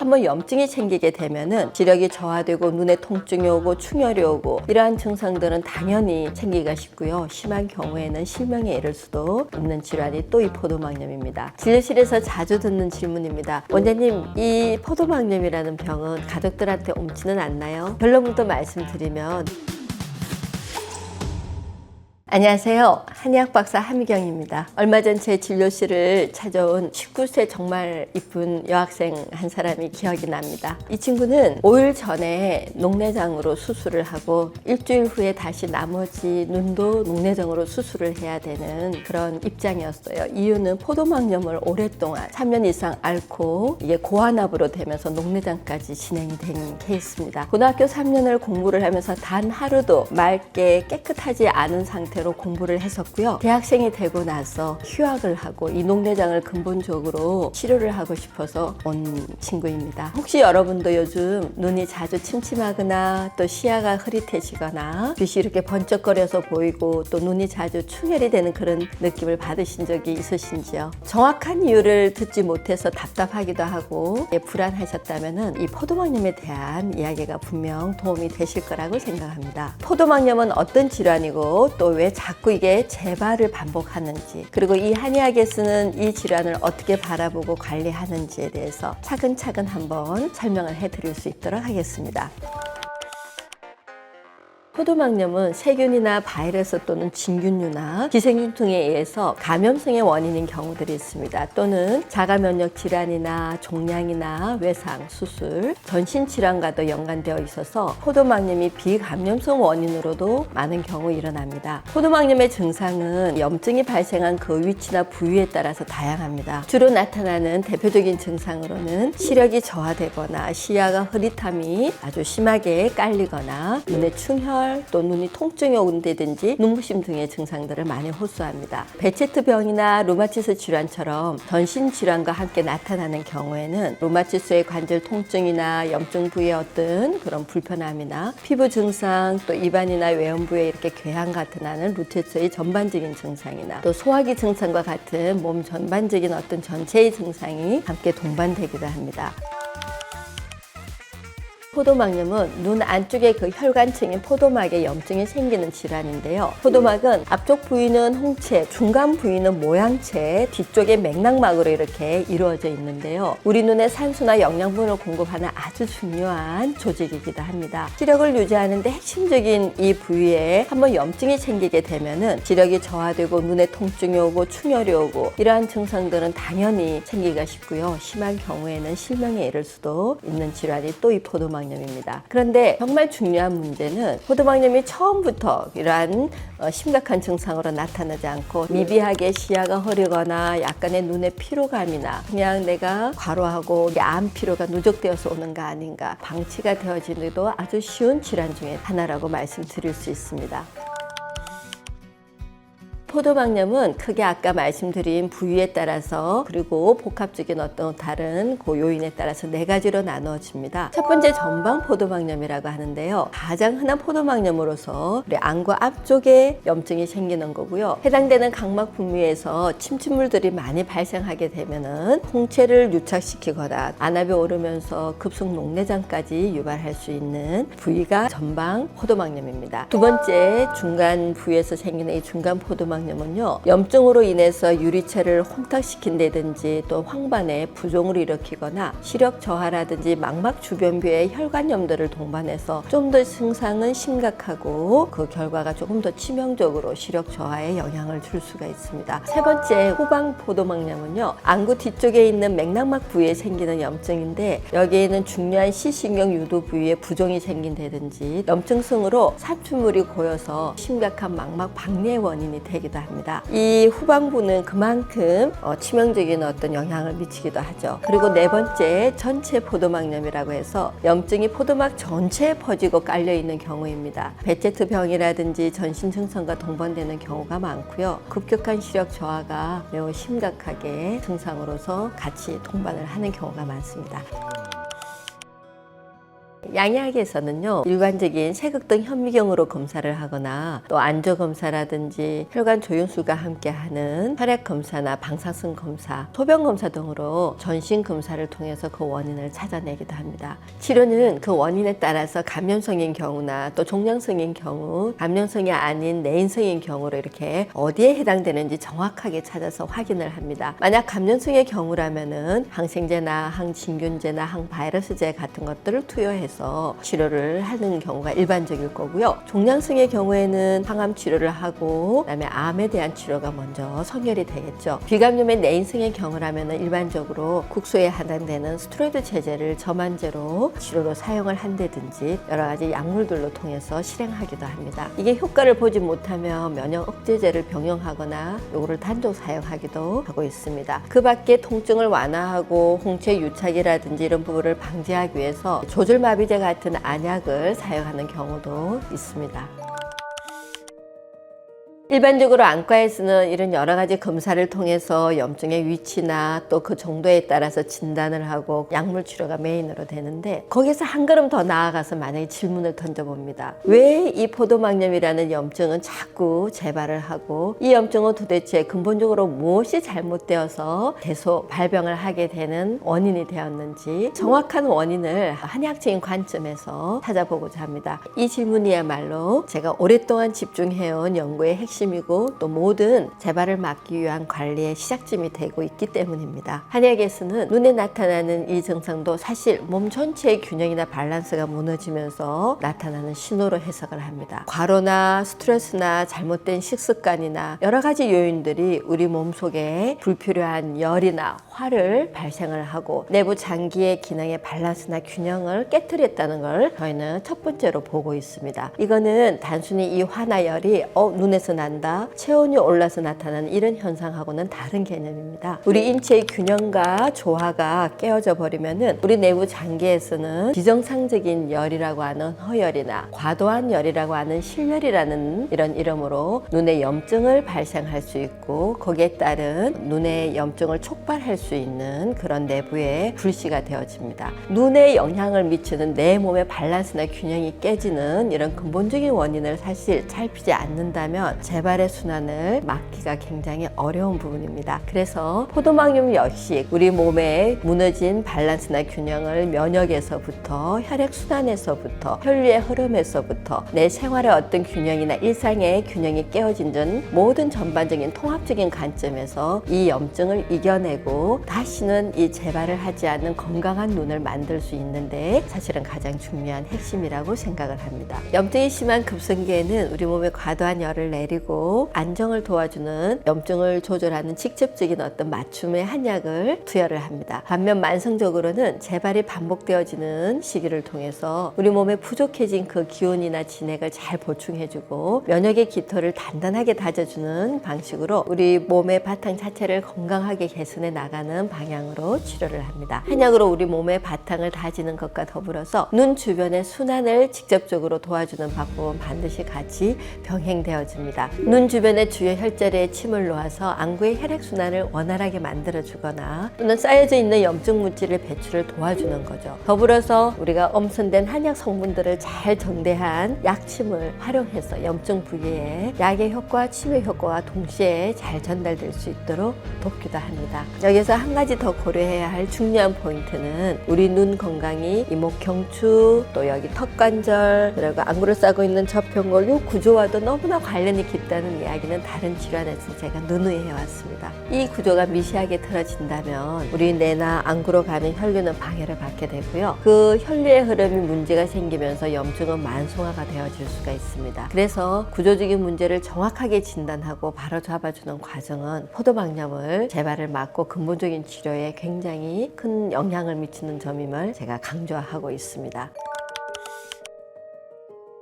한번 염증이 생기게 되면은 시력이 저하되고 눈에 통증이 오고 충혈이 오고 이러한 증상들은 당연히 생기기가 쉽고요. 심한 경우에는 실명에 이를 수도 있는 질환이 또 이 포도막염입니다. 진료실에서 자주 듣는 질문입니다. 원장님, 이 포도막염이라는 병은 가족들한테 옮지는 않나요? 결론부터 말씀드리면 안녕하세요. 한의학 박사 함희경입니다. 얼마 전 제 진료실을 찾아온 19세 정말 이쁜 여학생 한 사람이 기억이 납니다. 이 친구는 5일 전에 녹내장으로 수술을 하고 일주일 후에 다시 나머지 눈도 녹내장으로 수술을 해야 되는 그런 입장이었어요. 이유는 포도막염을 오랫동안 3년 이상 앓고 이게 고환압으로 되면서 녹내장까지 진행이 된 케이스입니다. 고등학교 3년을 공부를 하면서 단 하루도 맑게 깨끗하지 않은 상태로 공부를 했었고요. 대학생이 되고 나서 휴학을 하고 이 녹내장을 근본적으로 치료를 하고 싶어서 온 친구입니다. 혹시 여러분도 요즘 눈이 자주 침침하거나 또 시야가 흐릿해지거나 빛이 이렇게 번쩍거려서 보이고 또 눈이 자주 충혈이 되는 그런 느낌을 받으신 적이 있으신지요? 정확한 이유를 듣지 못해서 답답하기도 하고 불안하셨다면 이 포도막염에 대한 이야기가 분명 도움이 되실 거라고 생각합니다. 포도막염은 어떤 질환이고 또 왜 자꾸 이게 재발을 반복하는지, 그리고 이 한의학에 쓰는 이 질환을 어떻게 바라보고 관리하는지에 대해서 차근차근 한번 설명을 해드릴 수 있도록 하겠습니다. 포도막염은 세균이나 바이러스 또는 진균류나 기생충 등에 의해서 감염성의 원인인 경우들이 있습니다. 또는 자가면역 질환이나 종양이나 외상, 수술, 전신질환과도 연관되어 있어서 포도막염이 비감염성 원인으로도 많은 경우 일어납니다. 포도막염의 증상은 염증이 발생한 그 위치나 부위에 따라서 다양합니다. 주로 나타나는 대표적인 증상으로는 시력이 저하되거나 시야가 흐릿함이 아주 심하게 깔리거나 눈의 충혈, 또 눈이 통증이 온다든지 눈부심 등의 증상들을 많이 호소합니다. 베체트병이나 루마티스 질환처럼 전신 질환과 함께 나타나는 경우에는 루마티스의 관절 통증이나 염증 부위의 어떤 그런 불편함이나 피부 증상, 또 입안이나 외음부에 이렇게 궤양 같은 하는 루테스의 전반적인 증상이나 또 소화기 증상과 같은 몸 전반적인 어떤 전체의 증상이 함께 동반되기도 합니다. 포도막염은 눈 안쪽에 그 혈관층인 포도막에 염증이 생기는 질환인데요. 포도막은 앞쪽 부위는 홍채, 중간 부위는 모양채, 뒤쪽에 맥락막으로 이렇게 이루어져 있는데요. 우리 눈에 산소나 영양분을 공급하는 아주 중요한 조직이기도 합니다. 시력을 유지하는 데 핵심적인 이 부위에 한번 염증이 생기게 되면은 시력이 저하되고 눈에 통증이 오고 충혈이 오고 이러한 증상들은 당연히 생기기가 쉽고요. 심한 경우에는 실명에 이를 수도 있는 질환이 또 이 포도막염입니다. 그런데 정말 중요한 문제는 포도막염이 처음부터 이러한 심각한 증상으로 나타나지 않고 미비하게 시야가 흐리거나 약간의 눈의 피로감이나 그냥 내가 과로하고 암 피로가 누적되어서 오는가 아닌가 방치가 되어지기도 아주 쉬운 질환 중에 하나라고 말씀드릴 수 있습니다. 포도막염은 크게 아까 말씀드린 부위에 따라서 그리고 복합적인 어떤 다른 그 요인에 따라서 4가지로 나누어집니다. 첫 번째 전방 포도막염이라고 하는데요. 가장 흔한 포도막염으로서 우리 안과 앞쪽에 염증이 생기는 거고요. 해당되는 각막 분비에서 침침물들이 많이 발생하게 되면은 홍채를 유착시키거나 안압이 오르면서 급속 녹내장까지 유발할 수 있는 부위가 전방 포도막염입니다. 두 번째 중간 부위에서 생기는 이 중간 포도막염은요, 염증으로 인해서 유리체를 혼탁시킨다든지 또 황반에 부종을 일으키거나 시력 저하라든지 망막 주변부의 혈관염들을 동반해서 좀 더 증상은 심각하고 그 결과가 조금 더 치명적으로 시력 저하에 영향을 줄 수가 있습니다. 세 번째 후방 포도막염은요, 안구 뒤쪽에 있는 맥락막 부위에 생기는 염증인데 여기에는 중요한 시신경 유도 부위에 부종이 생긴다든지 염증성으로 살충물이 고여서 심각한 망막 박리의 원인이 되기도 합니다. 이 후방부는 그만큼 치명적인 어떤 영향을 미치기도 하죠. 그리고 네 번째 전체 포도막염이라고 해서 염증이 포도막 전체에 퍼지고 깔려있는 경우입니다. 베체트병이라든지 전신 증상과 동반되는 경우가 많고요. 급격한 시력 저하가 매우 심각하게 증상으로서 같이 동반을 하는 경우가 많습니다. 양의학에서는요, 일반적인 세극등 현미경으로 검사를 하거나 또 안조 검사라든지 혈관 조영술과 함께하는 혈액 검사나 방사선 검사, 소변 검사 등으로 전신 검사를 통해서 그 원인을 찾아내기도 합니다. 치료는 그 원인에 따라서 감염성인 경우나 또 종양성인 경우, 감염성이 아닌 내인성인 경우로 이렇게 어디에 해당되는지 정확하게 찾아서 확인을 합니다. 만약 감염성의 경우라면은 항생제나 항진균제나 항바이러스제 같은 것들을 투여해서 치료를 하는 경우가 일반적일 거고요. 종양성의 경우에는 항암 치료를 하고 그다음에 암에 대한 치료가 먼저 선결이 되겠죠. 비감염의 내인성의 경우라면은 일반적으로 국소에 해당되는 스테로이드 체제를 저만제로 치료로 사용을 한다든지 여러 가지 약물들로 통해서 실행하기도 합니다. 이게 효과를 보지 못하면 면역 억제제를 병용하거나 요거를 단독 사용하기도 하고 있습니다. 그 밖에 통증을 완화하고 홍채 유착이라든지 이런 부분을 방지하기 위해서 조절마비제 같은 안약을 사용하는 경우도 있습니다. 일반적으로 안과에서는 이런 여러 가지 검사를 통해서 염증의 위치나 또 그 정도에 따라서 진단을 하고 약물 치료가 메인으로 되는데, 거기서 한 걸음 더 나아가서 만약에 질문을 던져봅니다. 왜 이 포도막염이라는 염증은 자꾸 재발을 하고, 이 염증은 도대체 근본적으로 무엇이 잘못되어서 계속 발병을 하게 되는 원인이 되었는지 정확한 원인을 한의학적인 관점에서 찾아보고자 합니다. 이 질문이야말로 제가 오랫동안 집중해온 연구의 핵심이고 또 모든 재발을 막기 위한 관리의 시작점이 되고 있기 때문입니다. 한의학에서는 눈에 나타나는 이 증상도 사실 몸 전체의 균형이나 밸런스가 무너지면서 나타나는 신호로 해석을 합니다. 과로나 스트레스나 잘못된 식습관이나 여러 가지 요인들이 우리 몸속에 불필요한 열이나 화를 발생을 하고 내부 장기의 기능의 밸런스나 균형을 깨뜨렸다는 걸 저희는 첫 번째로 보고 있습니다. 이거는 단순히 이 화나 열이 눈에서 난다, 체온이 올라서 나타나는 이런 현상하고는 다른 개념입니다. 우리 인체의 균형과 조화가 깨어져 버리면은 우리 내부 장기에서는 비정상적인 열이라고 하는 허열이나 과도한 열이라고 하는 실열이라는 이런 이름으로 눈에 염증을 발생할 수 있고, 거기에 따른 눈의 염증을 촉발할 수 있는 그런 내부의 불씨가 되어집니다. 눈에 영향을 미치는 내 몸의 밸런스나 균형이 깨지는 이런 근본적인 원인을 사실 살피지 않는다면 재발의 순환을 막기가 굉장히 어려운 부분입니다. 그래서 포도막염 역시 우리 몸의 무너진 밸런스나 균형을 면역에서부터 혈액순환에서부터 혈류의 흐름에서부터 내 생활의 어떤 균형이나 일상의 균형이 깨어진 전 모든 전반적인 통합적인 관점에서 이 염증을 이겨내고 다시는 이 재발을 하지 않는 건강한 눈을 만들 수 있는데 사실은 가장 중요한 핵심이라고 생각을 합니다. 염증이 심한 급성기에는 우리 몸에 과도한 열을 내리고 안정을 도와주는 염증을 조절하는 직접적인 어떤 맞춤의 한약을 투여를 합니다. 반면 만성적으로는 재발이 반복되어지는 시기를 통해서 우리 몸에 부족해진 그 기운이나 진액을 잘 보충해주고 면역의 깃털을 단단하게 다져주는 방식으로 우리 몸의 바탕 자체를 건강하게 개선해 나가는 방향으로 치료를 합니다. 한약으로 우리 몸의 바탕을 다지는 것과 더불어서 눈 주변의 순환을 직접적으로 도와주는 방법은 반드시 같이 병행되어집니다. 눈 주변의 주요 혈자리에 침을 놓아서 안구의 혈액순환을 원활하게 만들어주거나 또는 쌓여져 있는 염증 물질을 배출을 도와주는 거죠. 더불어서 우리가 엄선된 한약 성분들을 잘 정대한 약침을 활용해서 염증 부위에 약의 효과, 치료 효과와 동시에 잘 전달될 수 있도록 돕기도 합니다. 여기서 한 가지 더 고려해야 할 중요한 포인트는 우리 눈 건강이 이목경추, 또 여기 턱관절, 그리고 안구를 싸고 있는 저평골 이 구조와도 너무나 관련이 깊다는 이야기는 다른 질환에서 제가 누누이 해왔습니다. 이 구조가 미세하게 틀어진다면 우리 뇌나 안구로 가는 혈류는 방해를 받게 되고요. 그 혈류의 흐름이 문제가 생기면서 염증은 만성화가 되어질 수가 있습니다. 그래서 구조적인 문제를 정확하게 진단하고 바로 잡아주는 과정은 포도막염을 재발을 막고 근본적인 치료에 굉장히 큰 영향을 미치는 점임을 제가 강조하고 있습니다.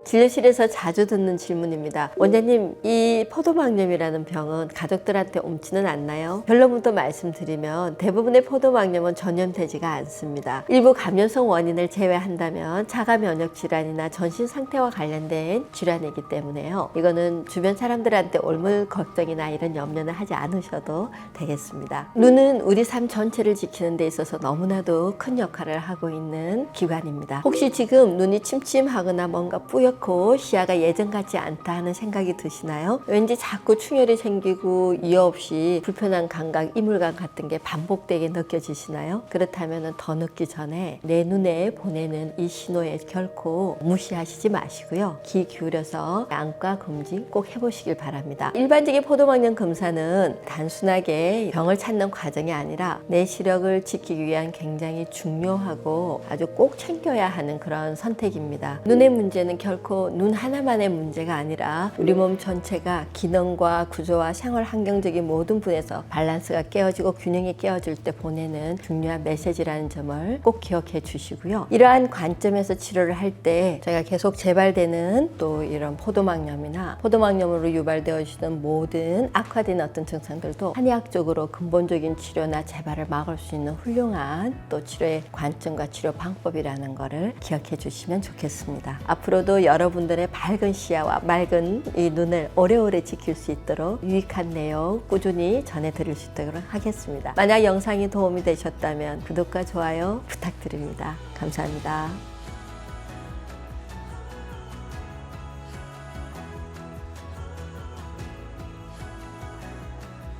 진료실에서 자주 듣는 질문입니다. 원장님, 이 포도막염이라는 병은 가족들한테 옮지는 않나요? 결론부터 말씀드리면 대부분의 포도막염은 전염되지가 않습니다. 일부 감염성 원인을 제외한다면 자가 면역 질환이나 전신 상태와 관련된 질환이기 때문에요. 이거는 주변 사람들한테 옮을 걱정이나 이런 염려는 하지 않으셔도 되겠습니다. 눈은 우리 삶 전체를 지키는 데 있어서 너무나도 큰 역할을 하고 있는 기관입니다. 혹시 지금 눈이 침침하거나 뭔가 뿌옇고 시야가 예전 같지 않다 하는 생각이 드시나요? 왠지 자꾸 충혈이 생기고 이유 없이 불편한 감각, 이물감 같은 게 반복되게 느껴지시나요? 그렇다면 더 늦기 전에 내 눈에 보내는 이 신호에 결코 무시하시지 마시고요. 귀 기울여서 안과 검진 꼭 해보시길 바랍니다. 일반적인 포도막염 검사는 단순하게 병을 찾는 과정이 아니라 내 시력을 지키기 위한 굉장히 중요하고 아주 꼭 챙겨야 하는 그런 선택입니다. 눈의 문제는 결코 눈 하나만의 문제가 아니라 우리 몸 전체가 기능과 구조와 생활 환경적인 모든 분에서 밸런스가 깨어지고 균형이 깨어질 때 보내는 중요한 메시지라는 점을 꼭 기억해 주시고요. 이러한 관점에서 치료를 할 때 저희가 계속 재발되는 또 이런 포도막염이나 포도막염으로 유발되어지는 모든 악화된 어떤 증상들도 한의학적으로 근본적인 치료나 재발을 막을 수 있는 훌륭한 또 치료의 관점과 치료 방법이라는 것을 기억해 주시면 좋겠습니다. 앞으로도 여러분들의 밝은 시야와 맑은 이 눈을 오래오래 지킬 수 있도록 유익한 내용 꾸준히 전해드릴 수 있도록 하겠습니다. 만약 영상이 도움이 되셨다면 구독과 좋아요 부탁드립니다. 감사합니다.